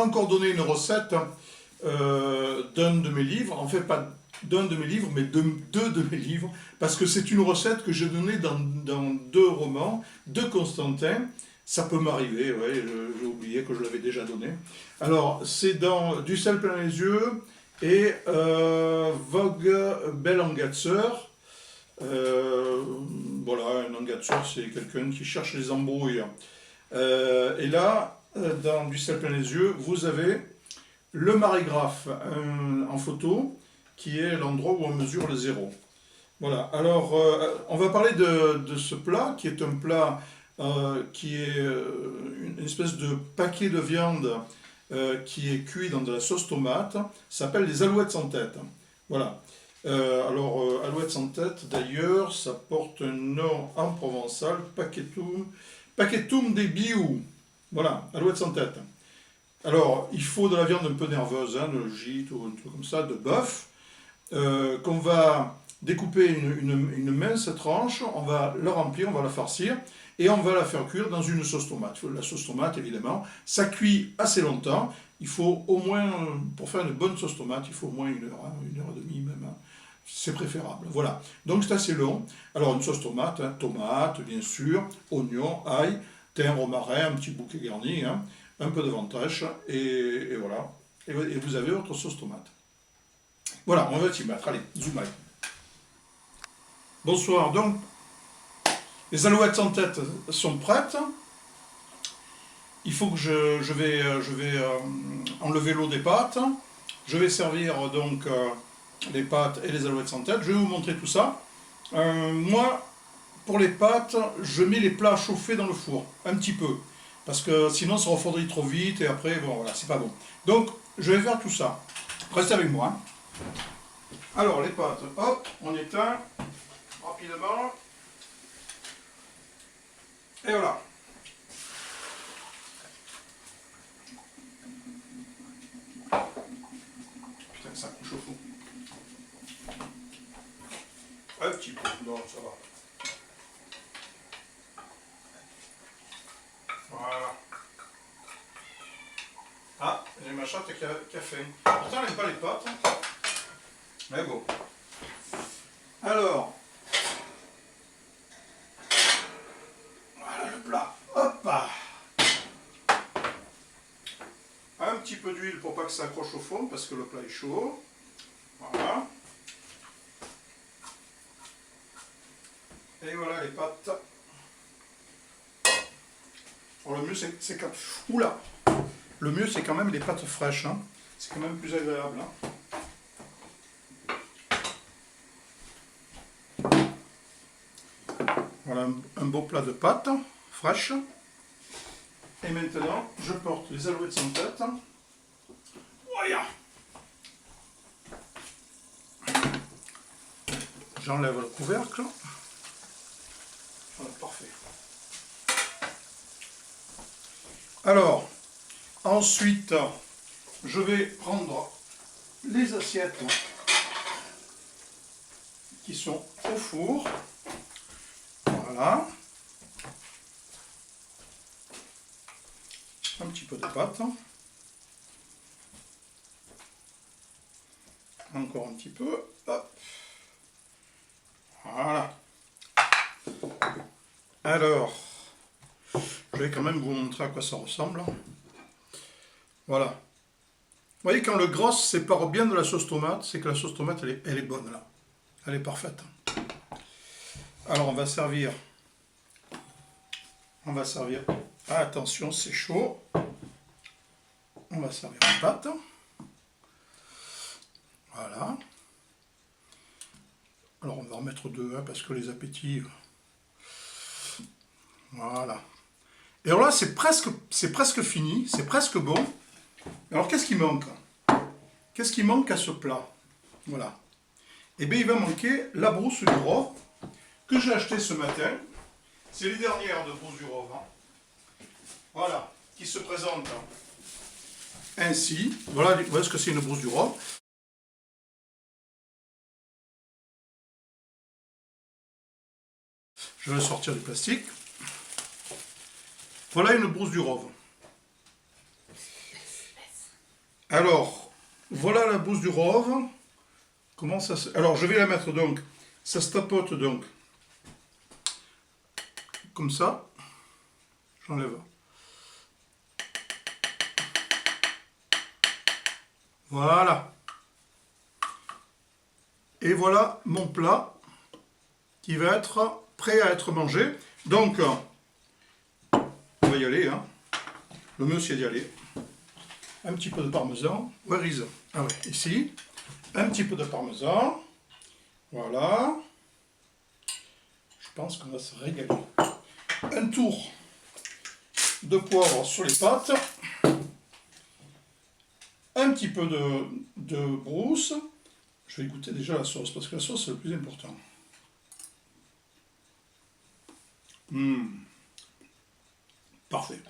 encore donné une recette d'un de mes livres, en fait pas d'un de mes livres, mais de deux de mes livres, parce que c'est une recette que j'ai donnée dans deux romans de Constantin. Ça peut m'arriver, ouais, j'ai oublié que je l'avais déjà donné. Alors, c'est dans Du sel plein les yeux et Vogue Bel Angatseur. Voilà, un Angatseur, c'est quelqu'un qui cherche les embrouilles. Et là, dans Du sel plein les yeux, vous avez le marégraphe en photo, qui est l'endroit où on mesure le zéro. Voilà, alors on va parler de ce plat, qui est un plat qui est une espèce de paquet de viande qui est cuit dans de la sauce tomate, ça s'appelle les alouettes sans tête. Voilà. Alouettes sans tête, d'ailleurs, ça porte un nom en provençal, paquetum de biou. Voilà, alouettes sans tête. Alors, il faut de la viande un peu nerveuse, hein, de gîte ou un truc comme ça, de bœuf, qu'on va découper une mince tranche, on va la remplir, on va la farcir, et on va la faire cuire dans une sauce tomate. La sauce tomate, évidemment, ça cuit assez longtemps. Il faut au moins, pour faire une bonne sauce tomate, il faut au moins 1 heure, hein, 1 heure et demie même. Hein. C'est préférable. Voilà. Donc c'est assez long. Alors une sauce tomate, hein, tomate, bien sûr, oignon, ail, thym, romarin, un petit bouquet garni, hein, un peu de ventèche, et voilà. Et vous avez votre sauce tomate. Voilà, on va s'y mettre. Allez, zoom out. Bonsoir. Donc, les alouettes sans tête sont prêtes. Il faut que je vais enlever l'eau des pâtes. Je vais servir donc les pâtes et les alouettes sans tête. Je vais vous montrer tout ça. Moi, pour les pâtes, je mets les plats chauffés dans le four, un petit peu. Parce que sinon, ça refroidit trop vite et après, bon, voilà, c'est pas bon. Donc, je vais faire tout ça. Restez avec moi. Hein. Alors, les pâtes, hop, on éteint rapidement. Et voilà. Putain, ça couche au fond. Un petit peu, non, ça va. Voilà. Ah, j'ai ma chatte qui a faim. Pourtant, elle n'aime pas les pâtes. Mais bon. Alors. Voilà le plat. Hop. Un petit peu d'huile pour pas que ça accroche au fond, parce que le plat est chaud. Voilà. Et voilà les pâtes. Alors, le mieux c'est quand... Oula. Le mieux c'est quand même les pâtes fraîches. Hein. C'est quand même plus agréable. Hein. Voilà un beau plat de pâtes fraîches. Et maintenant, je porte les alouettes sans tête. Voilà. J'enlève le couvercle. Voilà, parfait. Alors, ensuite, je vais prendre les assiettes qui sont au four. Voilà. Un petit peu de pâte. Encore un petit peu. Hop. Voilà. Alors, je vais quand même vous montrer à quoi ça ressemble. Voilà. Vous voyez, quand le gros sépare bien de la sauce tomate, c'est que la sauce tomate, elle est bonne là. Elle est parfaite. Alors, on va servir. Ah, attention, c'est chaud. On va servir la pâte. Voilà. Alors, on va en mettre deux, hein, parce que les appétits... Voilà. Et alors là, c'est presque fini, c'est presque bon. Alors, qu'est-ce qui manque? Qu'est-ce qui manque à ce plat? Voilà. Eh bien, il va manquer la brousse du rove que j'ai acheté ce matin. C'est les dernières de brousse du rove. Hein. Voilà, qui se présente ainsi. Voilà ce que c'est une brousse du rove. Je vais sortir du plastique. Voilà une brousse du rove. Alors, voilà la bouse du rove. Comment ça se... Alors, je vais la mettre donc, ça se tapote donc, comme ça. J'enlève. Voilà. Et voilà mon plat qui va être prêt à être mangé. Donc, on va y aller. Hein. Le mieux, c'est d'y aller. Un petit peu de parmesan. Where is it? Ah ouais, ici. Un petit peu de parmesan. Voilà. Je pense qu'on va se régaler. Un tour de poivre sur les pâtes. Un petit peu de brousse. Je vais goûter déjà la sauce, parce que la sauce, c'est le plus important. Parfait.